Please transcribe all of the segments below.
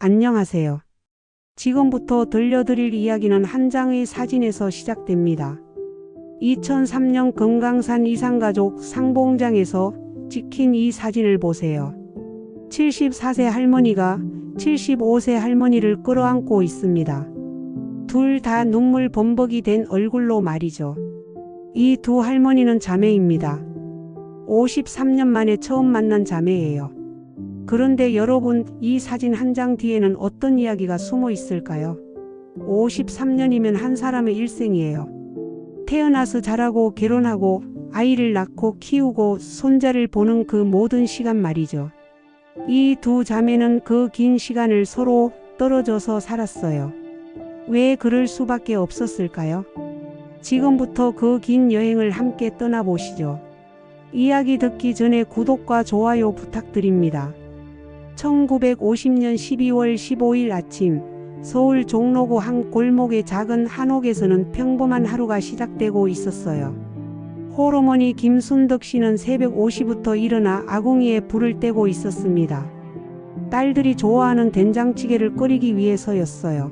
안녕하세요. 지금부터 들려드릴 이야기는 한 장의 사진에서 시작됩니다. 2003년 금강산 이산가족 상봉장에서 찍힌 이 사진을 보세요. 74세 할머니가 75세 할머니를 끌어안고 있습니다. 둘 다 눈물 범벅이 된 얼굴로 말이죠. 이 두 할머니는 자매입니다. 53년 만에 처음 만난 자매예요. 그런데 여러분, 이 사진 한 장 뒤에는 어떤 이야기가 숨어 있을까요? 53년이면 한 사람의 일생이에요. 태어나서 자라고 결혼하고 아이를 낳고 키우고 손자를 보는 그 모든 시간 말이죠. 이 두 자매는 그 긴 시간을 서로 떨어져서 살았어요. 왜 그럴 수밖에 없었을까요? 지금부터 그 긴 여행을 함께 떠나보시죠. 이야기 듣기 전에 구독과 좋아요 부탁드립니다. 1950년 12월 15일 아침, 서울 종로구 한 골목의 작은 한옥에서는 평범한 하루가 시작되고 있었어요. 홀어머니 김순덕 씨는 새벽 5시부터 일어나 아궁이에 불을 떼고 있었습니다. 딸들이 좋아하는 된장찌개를 끓이기 위해서였어요.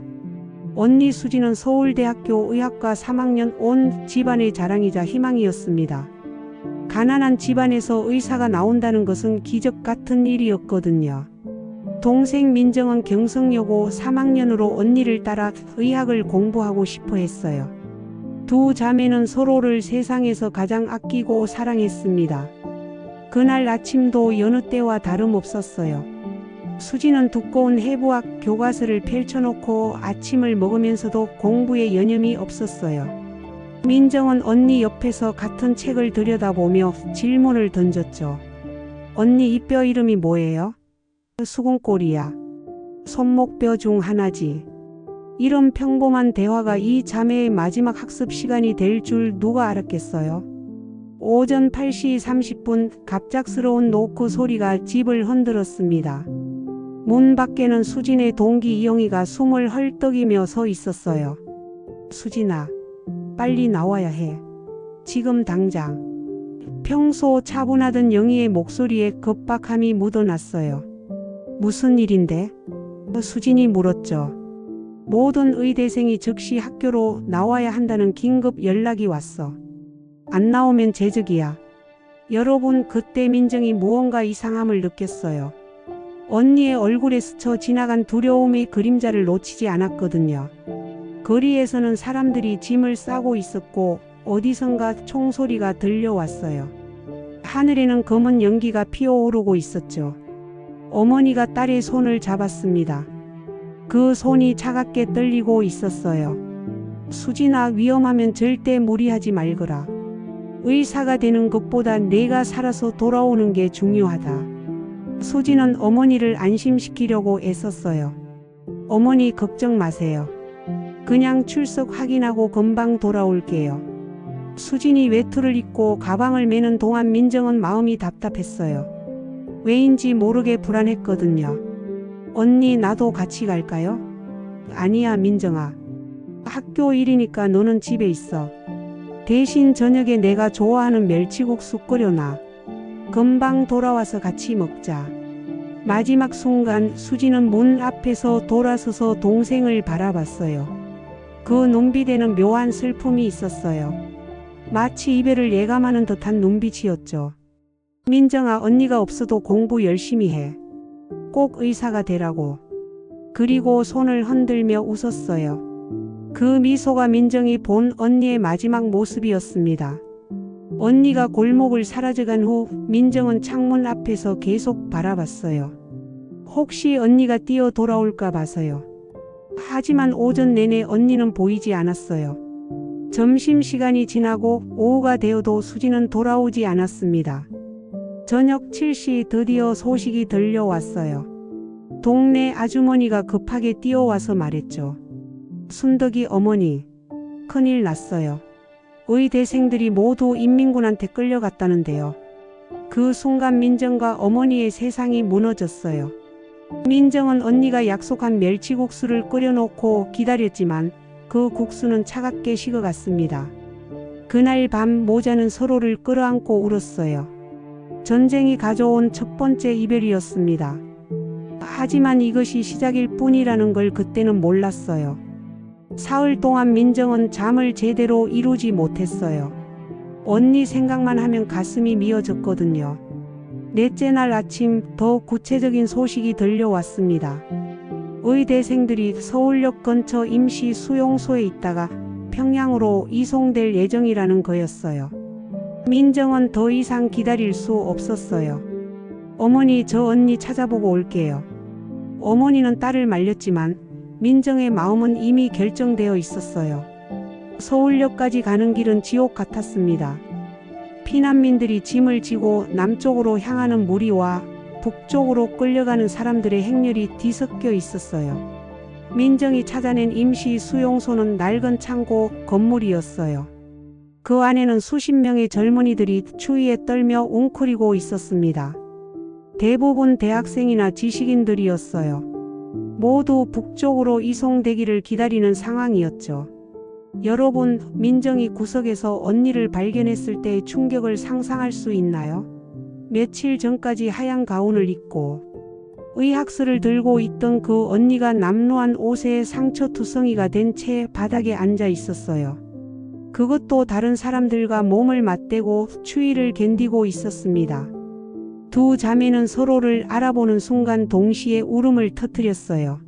언니 수지는 서울대학교 의학과 3학년, 온 집안의 자랑이자 희망이었습니다. 가난한 집안에서 의사가 나온다는 것은 기적 같은 일이었거든요. 동생 민정은 경성여고 3학년으로 언니를 따라 의학을 공부하고 싶어 했어요. 두 자매는 서로를 세상에서 가장 아끼고 사랑했습니다. 그날 아침도 여느 때와 다름없었어요. 수지는 두꺼운 해부학 교과서를 펼쳐놓고 아침을 먹으면서도 공부에 여념이 없었어요. 민정은 언니 옆에서 같은 책을 들여다보며 질문을 던졌죠. 언니, 이 뼈 이름이 뭐예요? 수궁골이야. 손목뼈 중 하나지. 이런 평범한 대화가 이 자매의 마지막 학습 시간이 될 줄 누가 알았겠어요? 오전 8시 30분 갑작스러운 노크 소리가 집을 흔들었습니다. 문 밖에는 수진의 동기 이영희가 숨을 헐떡이며 서 있었어요. 수진아, 빨리 나와야 해. 지금 당장. 평소 차분하던 영희의 목소리에 급박함이 묻어났어요. 무슨 일인데? 수진이 물었죠. 모든 의대생이 즉시 학교로 나와야 한다는 긴급 연락이 왔어. 안 나오면 제적이야. 여러분, 그때 민정이 무언가 이상함을 느꼈어요. 언니의 얼굴에 스쳐 지나간 두려움의 그림자를 놓치지 않았거든요. 거리에서는 사람들이 짐을 싸고 있었고 어디선가 총소리가 들려왔어요. 하늘에는 검은 연기가 피어오르고 있었죠. 어머니가 딸의 손을 잡았습니다. 그 손이 차갑게 떨리고 있었어요. 수진아, 위험하면 절대 무리하지 말거라. 의사가 되는 것보다 내가 살아서 돌아오는 게 중요하다. 수진은 어머니를 안심시키려고 애썼어요. 어머니, 걱정 마세요. 그냥 출석 확인하고 금방 돌아올게요. 수진이 외투를 입고 가방을 메는 동안 민정은 마음이 답답했어요. 왜인지 모르게 불안했거든요. 언니, 나도 같이 갈까요? 아니야, 민정아. 학교 일이니까 너는 집에 있어. 대신 저녁에 내가 좋아하는 멸치국수 끓여놔. 금방 돌아와서 같이 먹자. 마지막 순간 수지는 문 앞에서 돌아서서 동생을 바라봤어요. 그 눈빛에는 묘한 슬픔이 있었어요. 마치 이별을 예감하는 듯한 눈빛이었죠. 민정아, 언니가 없어도 공부 열심히 해. 꼭 의사가 되라고. 그리고 손을 흔들며 웃었어요. 그 미소가 민정이 본 언니의 마지막 모습이었습니다. 언니가 골목을 사라져간 후 민정은 창문 앞에서 계속 바라봤어요. 혹시 언니가 뛰어 돌아올까 봐서요. 하지만 오전 내내 언니는 보이지 않았어요. 점심시간이 지나고 오후가 되어도 수지는 돌아오지 않았습니다. 저녁 7시 드디어 소식이 들려왔어요. 동네 아주머니가 급하게 뛰어와서 말했죠. 순덕이 어머니, 큰일 났어요. 의대생들이 모두 인민군한테 끌려갔다는데요. 그 순간 민정과 어머니의 세상이 무너졌어요. 민정은 언니가 약속한 멸치국수를 끓여놓고 기다렸지만 그 국수는 차갑게 식어갔습니다. 그날 밤 모자는 서로를 끌어안고 울었어요. 전쟁이 가져온 첫 번째 이별이었습니다. 하지만 이것이 시작일 뿐이라는 걸 그때는 몰랐어요. 사흘 동안 민정은 잠을 제대로 이루지 못했어요. 언니 생각만 하면 가슴이 미어졌거든요. 넷째 날 아침 더 구체적인 소식이 들려왔습니다. 의대생들이 서울역 근처 임시 수용소에 있다가 평양으로 이송될 예정이라는 거였어요. 민정은 더 이상 기다릴 수 없었어요. 어머니, 저 언니 찾아보고 올게요. 어머니는 딸을 말렸지만 민정의 마음은 이미 결정되어 있었어요. 서울역까지 가는 길은 지옥 같았습니다. 피난민들이 짐을 지고 남쪽으로 향하는 무리와 북쪽으로 끌려가는 사람들의 행렬이 뒤섞여 있었어요. 민정이 찾아낸 임시 수용소는 낡은 창고 건물이었어요. 그 안에는 수십 명의 젊은이들이 추위에 떨며 웅크리고 있었습니다. 대부분 대학생이나 지식인들이었어요. 모두 북쪽으로 이송되기를 기다리는 상황이었죠. 여러분, 민정이 구석에서 언니를 발견했을 때의 충격을 상상할 수 있나요? 며칠 전까지 하얀 가운을 입고 의학서를 들고 있던 그 언니가 남루한 옷에 상처투성이가 된 채 바닥에 앉아 있었어요. 그것도 다른 사람들과 몸을 맞대고 추위를 견디고 있었습니다. 두 자매는 서로를 알아보는 순간 동시에 울음을 터뜨렸어요.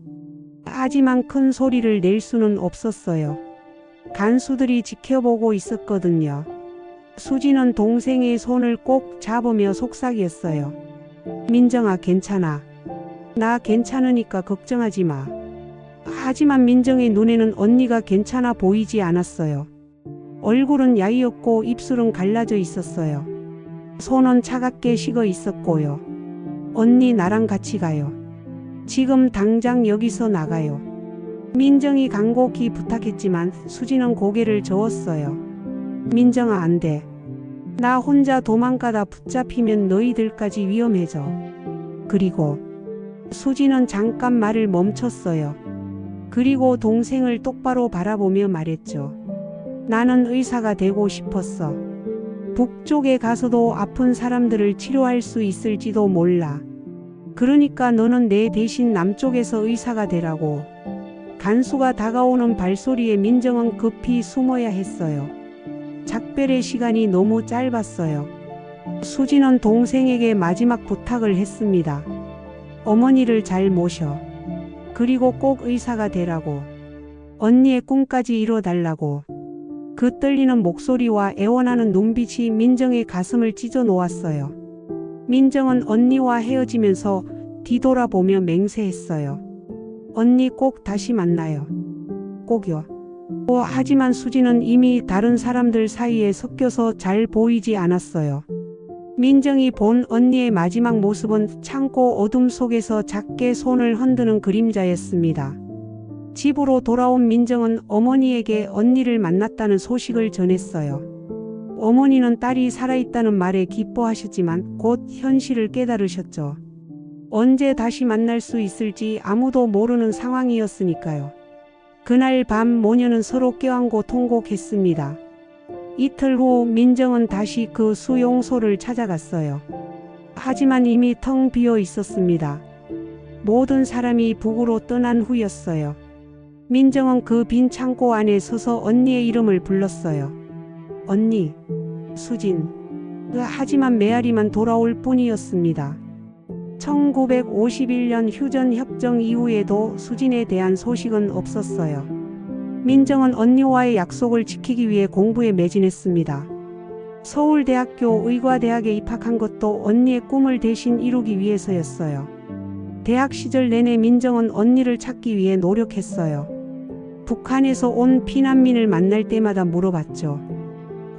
하지만 큰 소리를 낼 수는 없었어요. 간수들이 지켜보고 있었거든요. 수지는 동생의 손을 꼭 잡으며 속삭였어요. 민정아, 괜찮아. 나 괜찮으니까 걱정하지 마. 하지만 민정의 눈에는 언니가 괜찮아 보이지 않았어요. 얼굴은 야위었고 입술은 갈라져 있었어요. 손은 차갑게 식어 있었고요. 언니, 나랑 같이 가요. 지금 당장 여기서 나가요. 민정이 간곡히 부탁했지만 수지는 고개를 저었어요. 민정아, 안 돼. 나 혼자 도망가다 붙잡히면 너희들까지 위험해져. 그리고 수지는 잠깐 말을 멈췄어요. 그리고 동생을 똑바로 바라보며 말했죠. 나는 의사가 되고 싶었어. 북쪽에 가서도 아픈 사람들을 치료할 수 있을지도 몰라. 그러니까 너는 내 대신 남쪽에서 의사가 되라고. 간수가 다가오는 발소리에 민정은 급히 숨어야 했어요. 작별의 시간이 너무 짧았어요. 수지는 동생에게 마지막 부탁을 했습니다. 어머니를 잘 모셔. 그리고 꼭 의사가 되라고. 언니의 꿈까지 이뤄달라고. 그 떨리는 목소리와 애원하는 눈빛이 민정의 가슴을 찢어 놓았어요. 민정은 언니와 헤어지면서 뒤돌아보며 맹세했어요. 언니, 꼭 다시 만나요. 꼭요. 하지만 수지는 이미 다른 사람들 사이에 섞여서 잘 보이지 않았어요. 민정이 본 언니의 마지막 모습은 창고 어둠 속에서 작게 손을 흔드는 그림자였습니다. 집으로 돌아온 민정은 어머니에게 언니를 만났다는 소식을 전했어요. 어머니는 딸이 살아있다는 말에 기뻐하셨지만 곧 현실을 깨달으셨죠. 언제 다시 만날 수 있을지 아무도 모르는 상황이었으니까요. 그날 밤 모녀는 서로 껴안고 통곡했습니다. 이틀 후 민정은 다시 그 수용소를 찾아갔어요. 하지만 이미 텅 비어 있었습니다. 모든 사람이 북으로 떠난 후였어요. 민정은 그 빈 창고 안에 서서 언니의 이름을 불렀어요. 언니, 수진. 하지만 메아리만 돌아올 뿐이었습니다. 1951년 휴전 협정 이후에도 수진에 대한 소식은 없었어요. 민정은 언니와의 약속을 지키기 위해 공부에 매진했습니다. 서울대학교 의과대학에 입학한 것도 언니의 꿈을 대신 이루기 위해서였어요. 대학 시절 내내 민정은 언니를 찾기 위해 노력했어요. 북한에서 온 피난민을 만날 때마다 물어봤죠.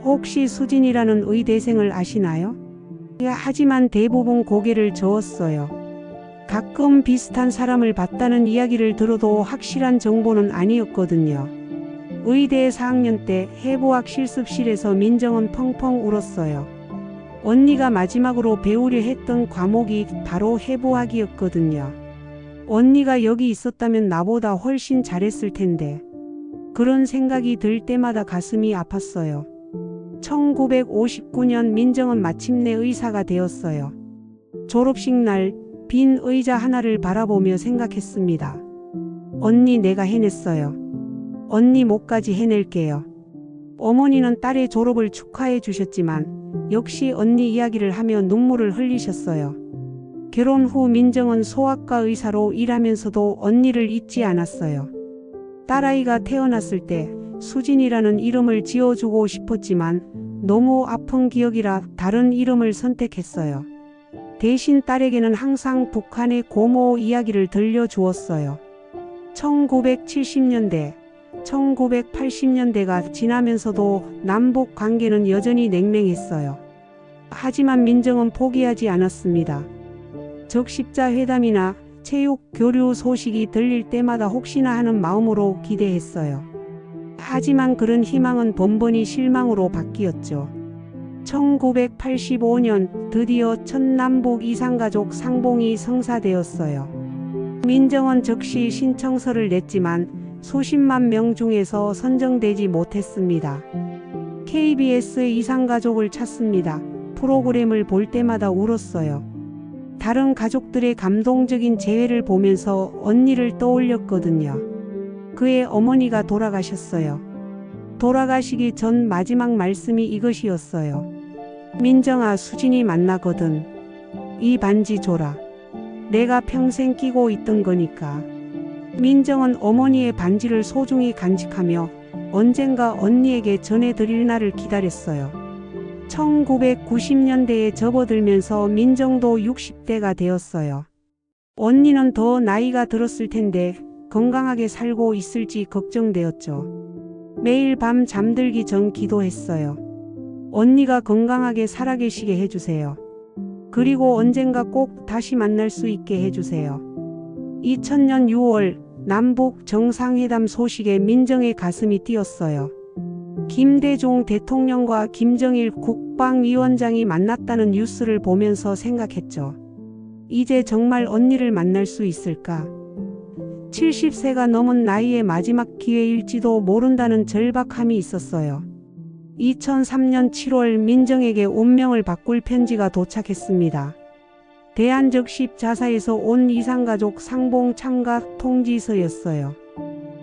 혹시 수진이라는 의대생을 아시나요? 하지만 대부분 고개를 저었어요. 가끔 비슷한 사람을 봤다는 이야기를 들어도 확실한 정보는 아니었거든요. 의대 4학년 때 해부학 실습실에서 민정은 펑펑 울었어요. 언니가 마지막으로 배우려 했던 과목이 바로 해부학이었거든요. 언니가 여기 있었다면 나보다 훨씬 잘했을 텐데. 그런 생각이 들 때마다 가슴이 아팠어요. 1959년 민정은 마침내 의사가 되었어요. 졸업식 날 빈 의자 하나를 바라보며 생각했습니다. 언니, 내가 해냈어요. 언니 목까지 해낼게요. 어머니는 딸의 졸업을 축하해 주셨지만 역시 언니 이야기를 하며 눈물을 흘리셨어요. 결혼 후 민정은 소아과 의사로 일하면서도 언니를 잊지 않았어요. 딸아이가 태어났을 때 수진이라는 이름을 지어주고 싶었지만 너무 아픈 기억이라 다른 이름을 선택했어요. 대신 딸에게는 항상 북한의 고모 이야기를 들려주었어요. 1970년대, 1980년대가 지나면서도 남북 관계는 여전히 냉랭했어요. 하지만 민정은 포기하지 않았습니다. 적십자 회담이나 체육 교류 소식이 들릴 때마다 혹시나 하는 마음으로 기대했어요. 하지만 그런 희망은 번번이 실망으로 바뀌었죠. 1985년 드디어 첫 남북 이산가족 상봉이 성사되었어요. 민정은 즉시 신청서를 냈지만 수십만 명 중에서 선정되지 못했습니다. KBS의 이산가족을 찾습니다. 프로그램을 볼 때마다 울었어요. 다른 가족들의 감동적인 재회를 보면서 언니를 떠올렸거든요. 그의 어머니가 돌아가셨어요. 돌아가시기 전 마지막 말씀이 이것이었어요. 민정아, 수진이 만나거든. 이 반지 줘라. 내가 평생 끼고 있던 거니까. 민정은 어머니의 반지를 소중히 간직하며 언젠가 언니에게 전해드릴 날을 기다렸어요. 1990년대에 접어들면서 민정도 60대가 되었어요. 언니는 더 나이가 들었을 텐데 건강하게 살고 있을지 걱정되었죠. 매일 밤 잠들기 전 기도했어요. 언니가 건강하게 살아계시게 해주세요. 그리고 언젠가 꼭 다시 만날 수 있게 해주세요. 2000년 6월 남북 정상회담 소식에 민정의 가슴이 뛰었어요. 김대중 대통령과 김정일 국방위원장이 만났다는 뉴스를 보면서 생각했죠. 이제 정말 언니를 만날 수 있을까? 70세가 넘은 나이의 마지막 기회일지도 모른다는 절박함이 있었어요. 2003년 7월 민정에게 운명을 바꿀 편지가 도착했습니다. 대한적십자사에서 온 이산가족 상봉 참가 통지서였어요.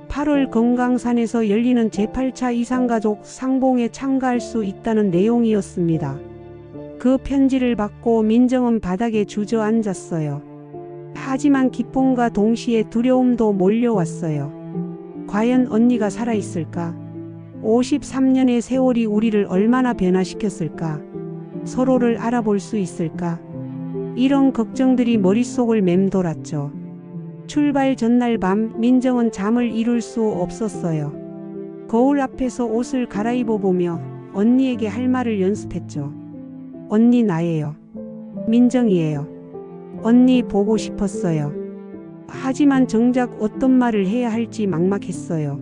8월 금강산에서 열리는 제8차 이산가족 상봉에 참가할 수 있다는 내용이었습니다. 그 편지를 받고 민정은 바닥에 주저앉았어요. 하지만 기쁨과 동시에 두려움도 몰려왔어요. 과연 언니가 살아있을까? 53년의 세월이 우리를 얼마나 변화시켰을까? 서로를 알아볼 수 있을까? 이런 걱정들이 머릿속을 맴돌았죠. 출발 전날 밤 민정은 잠을 이룰 수 없었어요. 거울 앞에서 옷을 갈아입어 보며 언니에게 할 말을 연습했죠. 언니, 나예요. 민정이에요. 언니 보고 싶었어요. 하지만 정작 어떤 말을 해야 할지 막막했어요.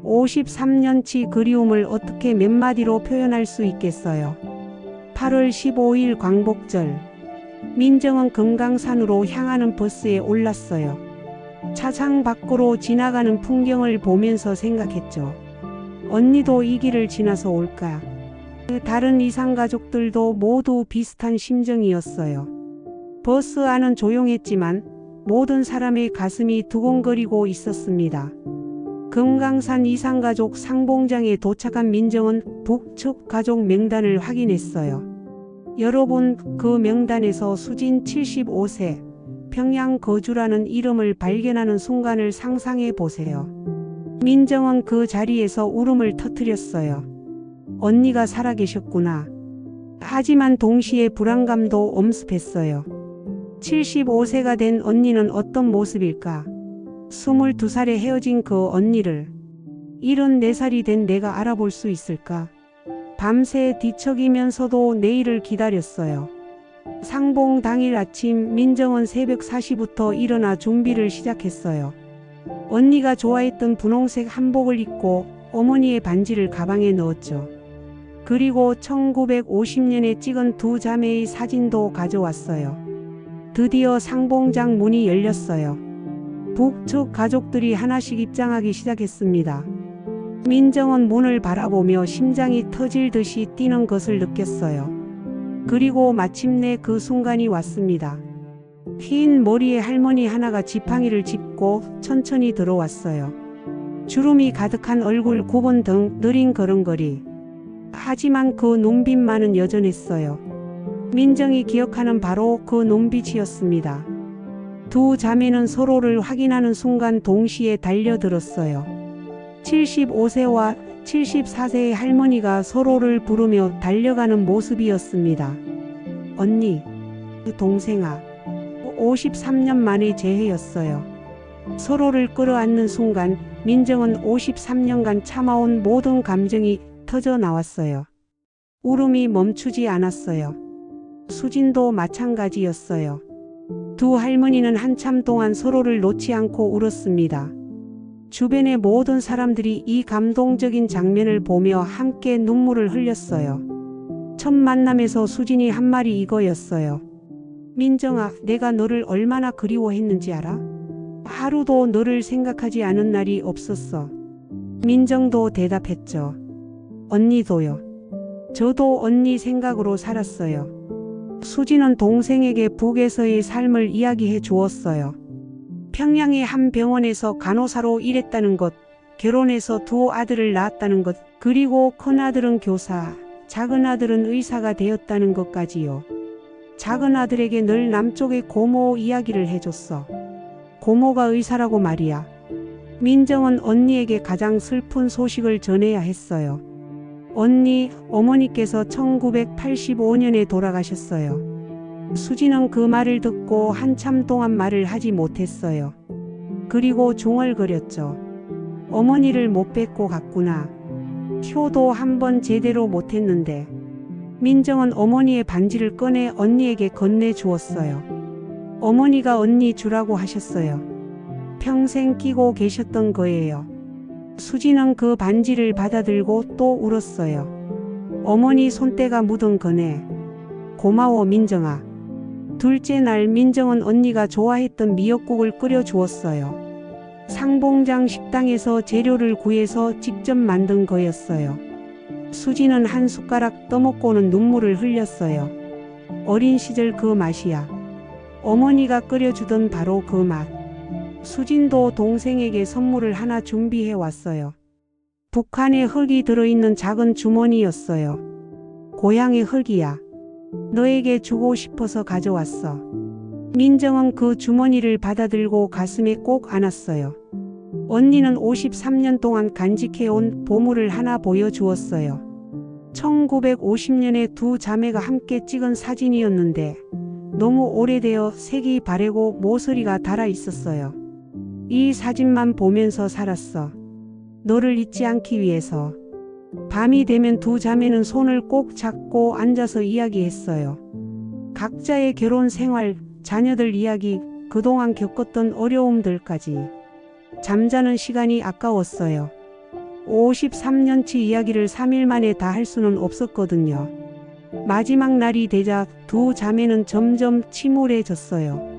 53년치 그리움을 어떻게 몇 마디로 표현할 수 있겠어요. 8월 15일 광복절. 민정은 금강산으로 향하는 버스에 올랐어요. 차창 밖으로 지나가는 풍경을 보면서 생각했죠. 언니도 이 길을 지나서 올까? 다른 이산가족들도 모두 비슷한 심정이었어요. 버스 안은 조용했지만 모든 사람의 가슴이 두근거리고 있었습니다. 금강산 이산가족 상봉장에 도착한 민정은 북측 가족 명단을 확인했어요. 여러분, 그 명단에서 수진 75세, 평양 거주라는 이름을 발견하는 순간을 상상해 보세요. 민정은 그 자리에서 울음을 터뜨렸어요. 언니가 살아계셨구나. 하지만 동시에 불안감도 엄습했어요. 75세가 된 언니는 어떤 모습일까? 22살에 헤어진 그 언니를 74살이 된 내가 알아볼 수 있을까? 밤새 뒤척이면서도 내일을 기다렸어요. 상봉 당일 아침 민정은 새벽 4시부터 일어나 준비를 시작했어요. 언니가 좋아했던 분홍색 한복을 입고 어머니의 반지를 가방에 넣었죠. 그리고 1950년에 찍은 두 자매의 사진도 가져왔어요. 드디어 상봉장 문이 열렸어요. 북측 가족들이 하나씩 입장하기 시작했습니다. 민정은 문을 바라보며 심장이 터질 듯이 뛰는 것을 느꼈어요. 그리고 마침내 그 순간이 왔습니다. 흰 머리에 할머니 하나가 지팡이를 짚고 천천히 들어왔어요. 주름이 가득한 얼굴, 굽은 등, 느린 걸음걸이. 하지만 그 눈빛만은 여전했어요. 민정이 기억하는 바로 그 눈빛이었습니다. 두 자매는 서로를 확인하는 순간 동시에 달려들었어요. 75세와 74세의 할머니가 서로를 부르며 달려가는 모습이었습니다. 언니, 동생아. 53년 만의 재회였어요. 서로를 끌어안는 순간 민정은 53년간 참아온 모든 감정이 터져 나왔어요. 울음이 멈추지 않았어요. 수진도 마찬가지였어요. 두 할머니는 한참 동안 서로를 놓지 않고 울었습니다. 주변의 모든 사람들이 이 감동적인 장면을 보며 함께 눈물을 흘렸어요. 첫 만남에서 수진이 한 말이 이거였어요. 민정아, 내가 너를 얼마나 그리워했는지 알아? 하루도 너를 생각하지 않은 날이 없었어. 민정도 대답했죠. 언니도요. 저도 언니 생각으로 살았어요. 수진은 동생에게 북에서의 삶을 이야기해 주었어요. 평양의 한 병원에서 간호사로 일했다는 것, 결혼해서 두 아들을 낳았다는 것, 그리고 큰아들은 교사, 작은아들은 의사가 되었다는 것까지요. 작은아들에게 늘 남쪽의 고모 이야기를 해줬어. 고모가 의사라고 말이야. 민정은 언니에게 가장 슬픈 소식을 전해야 했어요. 언니, 어머니께서 1985년에 돌아가셨어요. 수진은 그 말을 듣고 한참 동안 말을 하지 못했어요. 그리고 중얼거렸죠. 어머니를 못 뵙고 갔구나. 효도 한번 제대로 못했는데. 민정은 어머니의 반지를 꺼내 언니에게 건네주었어요. 어머니가 언니 주라고 하셨어요. 평생 끼고 계셨던 거예요. 수진은 그 반지를 받아들고 또 울었어요. 어머니 손때가 묻은 거네. 고마워 민정아. 둘째 날 민정은 언니가 좋아했던 미역국을 끓여 주었어요. 상봉장 식당에서 재료를 구해서 직접 만든 거였어요. 수진은 한 숟가락 떠먹고는 눈물을 흘렸어요. 어린 시절 그 맛이야. 어머니가 끓여주던 바로 그 맛. 수진도 동생에게 선물을 하나 준비해 왔어요. 북한의 흙이 들어있는 작은 주머니였어요. 고향의 흙이야. 너에게 주고 싶어서 가져왔어. 민정은 그 주머니를 받아들고 가슴에 꼭 안았어요. 언니는 53년 동안 간직해온 보물을 하나 보여주었어요. 1950년에 두 자매가 함께 찍은 사진이었는데 너무 오래되어 색이 바래고 모서리가 닳아 있었어요. 이 사진만 보면서 살았어. 너를 잊지 않기 위해서. 밤이 되면 두 자매는 손을 꼭 잡고 앉아서 이야기했어요. 각자의 결혼 생활, 자녀들 이야기, 그동안 겪었던 어려움들까지. 잠자는 시간이 아까웠어요. 53년치 이야기를 3일 만에 다 할 수는 없었거든요. 마지막 날이 되자 두 자매는 점점 침울해졌어요.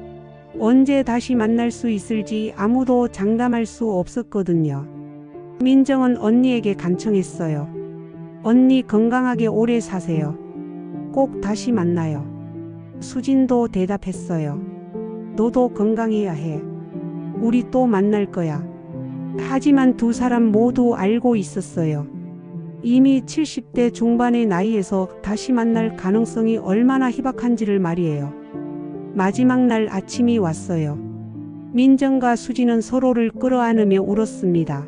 언제 다시 만날 수 있을지 아무도 장담할 수 없었거든요. 민정은 언니에게 간청했어요. 언니 건강하게 오래 사세요. 꼭 다시 만나요. 수진도 대답했어요. 너도 건강해야 해. 우리 또 만날 거야. 하지만 두 사람 모두 알고 있었어요. 이미 70대 중반의 나이에서 다시 만날 가능성이 얼마나 희박한지를 말이에요. 마지막 날 아침이 왔어요. 민정과 수진은 서로를 끌어안으며 울었습니다.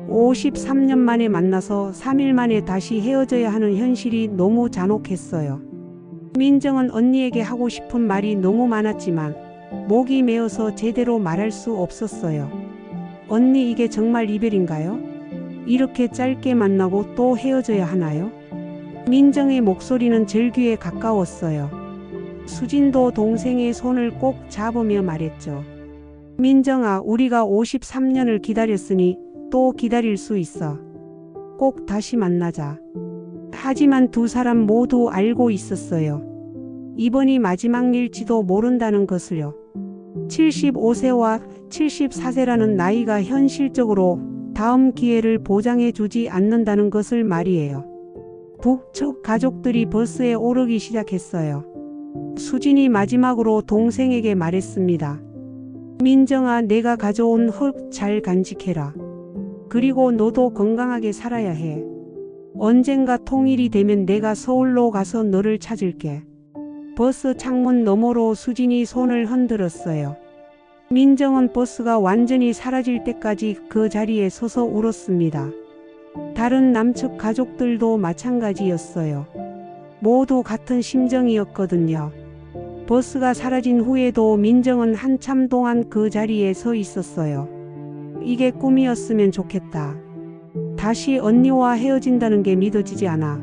53년 만에 만나서 3일 만에 다시 헤어져야 하는 현실이 너무 잔혹했어요. 민정은 언니에게 하고 싶은 말이 너무 많았지만 목이 메어서 제대로 말할 수 없었어요. 언니, 이게 정말 이별인가요? 이렇게 짧게 만나고 또 헤어져야 하나요? 민정의 목소리는 절규에 가까웠어요. 수진도 동생의 손을 꼭 잡으며 말했죠. 민정아, 우리가 53년을 기다렸으니 또 기다릴 수 있어. 꼭 다시 만나자. 하지만 두 사람 모두 알고 있었어요. 이번이 마지막일지도 모른다는 것을요. 75세와 74세라는 나이가 현실적으로 다음 기회를 보장해 주지 않는다는 것을 말이에요. 북측 가족들이 버스에 오르기 시작했어요. 수진이 마지막으로 동생에게 말했습니다. 민정아, 내가 가져온 흙 잘 간직해라. 그리고 너도 건강하게 살아야 해. 언젠가 통일이 되면 내가 서울로 가서 너를 찾을게. 버스 창문 너머로 수진이 손을 흔들었어요. 민정은 버스가 완전히 사라질 때까지 그 자리에 서서 울었습니다. 다른 남측 가족들도 마찬가지였어요. 모두 같은 심정이었거든요. 버스가 사라진 후에도 민정은 한참 동안 그 자리에 서 있었어요. 이게 꿈이었으면 좋겠다. 다시 언니와 헤어진다는 게 믿어지지 않아.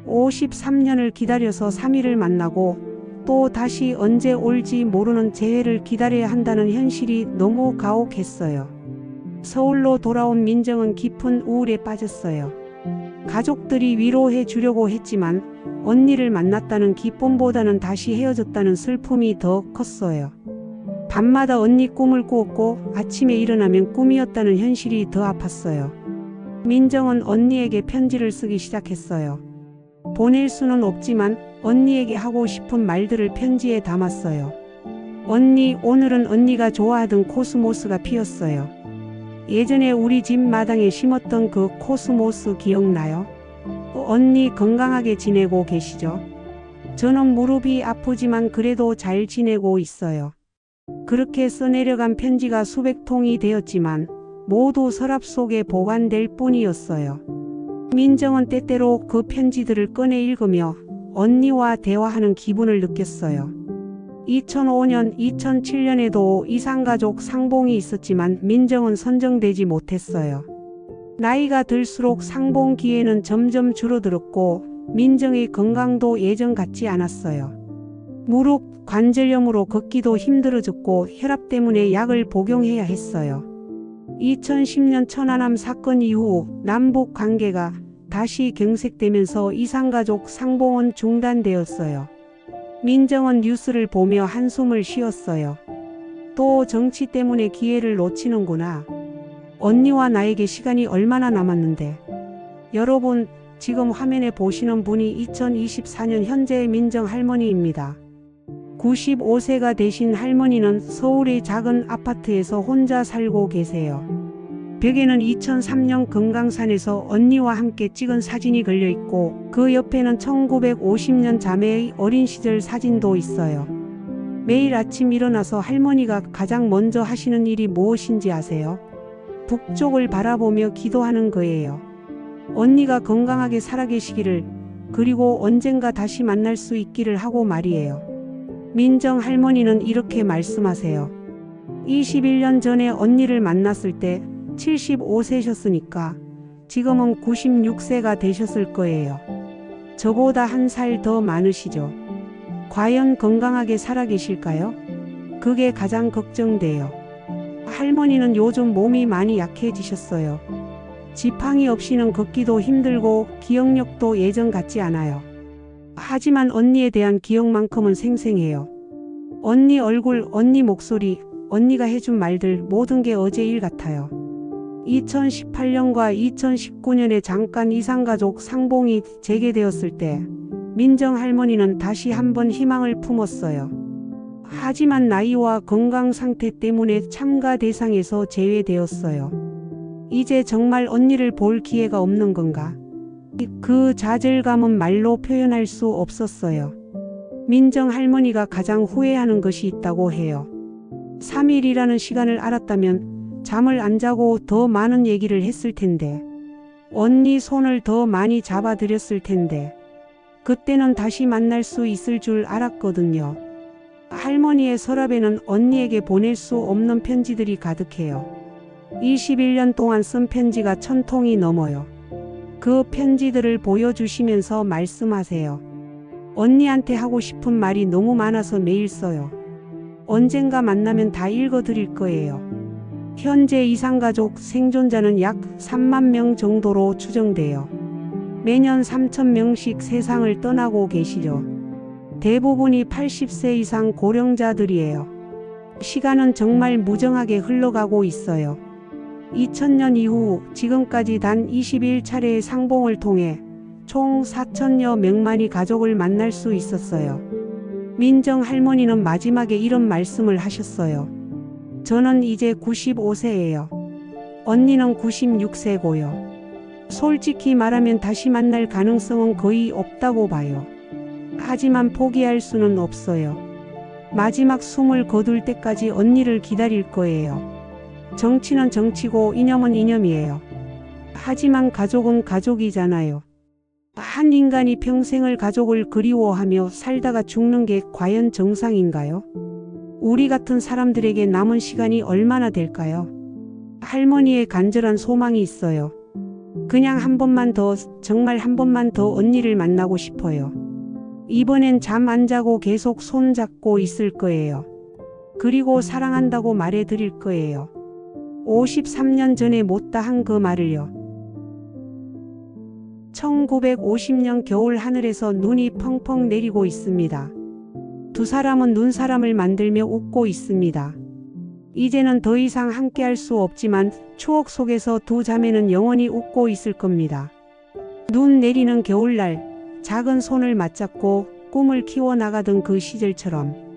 53년을 기다려서 3일을 만나고 또 다시 언제 올지 모르는 재회를 기다려야 한다는 현실이 너무 가혹했어요. 서울로 돌아온 민정은 깊은 우울에 빠졌어요. 가족들이 위로해 주려고 했지만 언니를 만났다는 기쁨보다는 다시 헤어졌다는 슬픔이 더 컸어요. 밤마다 언니 꿈을 꾸었고 아침에 일어나면 꿈이었다는 현실이 더 아팠어요. 민정은 언니에게 편지를 쓰기 시작했어요. 보낼 수는 없지만 언니에게 하고 싶은 말들을 편지에 담았어요. 언니, 오늘은 언니가 좋아하던 코스모스가 피었어요. 예전에 우리 집 마당에 심었던 그 코스모스 기억나요? 언니 건강하게 지내고 계시죠? 저는 무릎이 아프지만 그래도 잘 지내고 있어요. 그렇게 써내려간 편지가 수백 통이 되었지만 모두 서랍 속에 보관될 뿐이었어요. 민정은 때때로 그 편지들을 꺼내 읽으며 언니와 대화하는 기분을 느꼈어요. 2005년, 2007년에도 이산가족 상봉이 있었지만 민정은 선정되지 못했어요. 나이가 들수록 상봉 기회는 점점 줄어들었고 민정의 건강도 예전 같지 않았어요. 무릎 관절염으로 걷기도 힘들어졌고 혈압 때문에 약을 복용해야 했어요. 2010년 천안함 사건 이후 남북 관계가 다시 경색되면서 이산가족 상봉은 중단되었어요. 민정은 뉴스를 보며 한숨을 쉬었어요. 또 정치 때문에 기회를 놓치는구나. 언니와 나에게 시간이 얼마나 남았는데. 여러분, 지금 화면에 보시는 분이 2024년 현재의 민정 할머니입니다. 95세가 되신 할머니는 서울의 작은 아파트에서 혼자 살고 계세요. 벽에는 2003년 금강산에서 언니와 함께 찍은 사진이 걸려있고 그 옆에는 1950년 자매의 어린 시절 사진도 있어요. 매일 아침 일어나서 할머니가 가장 먼저 하시는 일이 무엇인지 아세요? 북쪽을 바라보며 기도하는 거예요. 언니가 건강하게 살아계시기를, 그리고 언젠가 다시 만날 수 있기를 하고 말이에요. 민정 할머니는 이렇게 말씀하세요. 21년 전에 언니를 만났을 때 75세셨으니까 지금은 96세가 되셨을 거예요. 저보다 한 살 더 많으시죠? 과연 건강하게 살아계실까요? 그게 가장 걱정돼요. 할머니는 요즘 몸이 많이 약해지셨어요. 지팡이 없이는 걷기도 힘들고 기억력도 예전 같지 않아요. 하지만 언니에 대한 기억만큼은 생생해요. 언니 얼굴, 언니 목소리, 언니가 해준 말들, 모든 게 어제 일 같아요. 2018년과 2019년에 잠깐 이산가족 상봉이 재개되었을 때 민정 할머니는 다시 한번 희망을 품었어요. 하지만 나이와 건강 상태 때문에 참가 대상에서 제외되었어요. 이제 정말 언니를 볼 기회가 없는 건가? 그 좌절감은 말로 표현할 수 없었어요. 민정 할머니가 가장 후회하는 것이 있다고 해요. 3일이라는 시간을 알았다면 잠을 안 자고 더 많은 얘기를 했을 텐데, 언니 손을 더 많이 잡아드렸을 텐데, 그때는 다시 만날 수 있을 줄 알았거든요. 할머니의 서랍에는 언니에게 보낼 수 없는 편지들이 가득해요. 21년 동안 쓴 편지가 1000통이 넘어요. 그 편지들을 보여주시면서 말씀하세요. 언니한테 하고 싶은 말이 너무 많아서 매일 써요. 언젠가 만나면 다 읽어드릴 거예요. 현재 이산가족 생존자는 약 3만 명 정도로 추정돼요. 매년 3,000명씩 세상을 떠나고 계시죠. 대부분이 80세 이상 고령자들이에요. 시간은 정말 무정하게 흘러가고 있어요. 2000년 이후 지금까지 단 21차례의 상봉을 통해 총 4,000여 명만이 가족을 만날 수 있었어요. 민정 할머니는 마지막에 이런 말씀을 하셨어요. 저는 이제 95세예요. 언니는 96세고요. 솔직히 말하면 다시 만날 가능성은 거의 없다고 봐요. 하지만 포기할 수는 없어요. 마지막 숨을 거둘 때까지 언니를 기다릴 거예요. 정치는 정치고 이념은 이념이에요. 하지만 가족은 가족이잖아요. 한 인간이 평생을 가족을 그리워하며 살다가 죽는 게 과연 정상인가요? 우리 같은 사람들에게 남은 시간이 얼마나 될까요? 할머니의 간절한 소망이 있어요. 그냥 한 번만 더, 정말 한 번만 더 언니를 만나고 싶어요. 이번엔 잠 안 자고 계속 손 잡고 있을 거예요. 그리고 사랑한다고 말해 드릴 거예요. 53년 전에 못다 한 그 말을요. 1950년 겨울 하늘에서 눈이 펑펑 내리고 있습니다. 두 사람은 눈사람을 만들며 웃고 있습니다. 이제는 더 이상 함께할 수 없지만 추억 속에서 두 자매는 영원히 웃고 있을 겁니다. 눈 내리는 겨울날, 작은 손을 맞잡고 꿈을 키워나가던 그 시절처럼.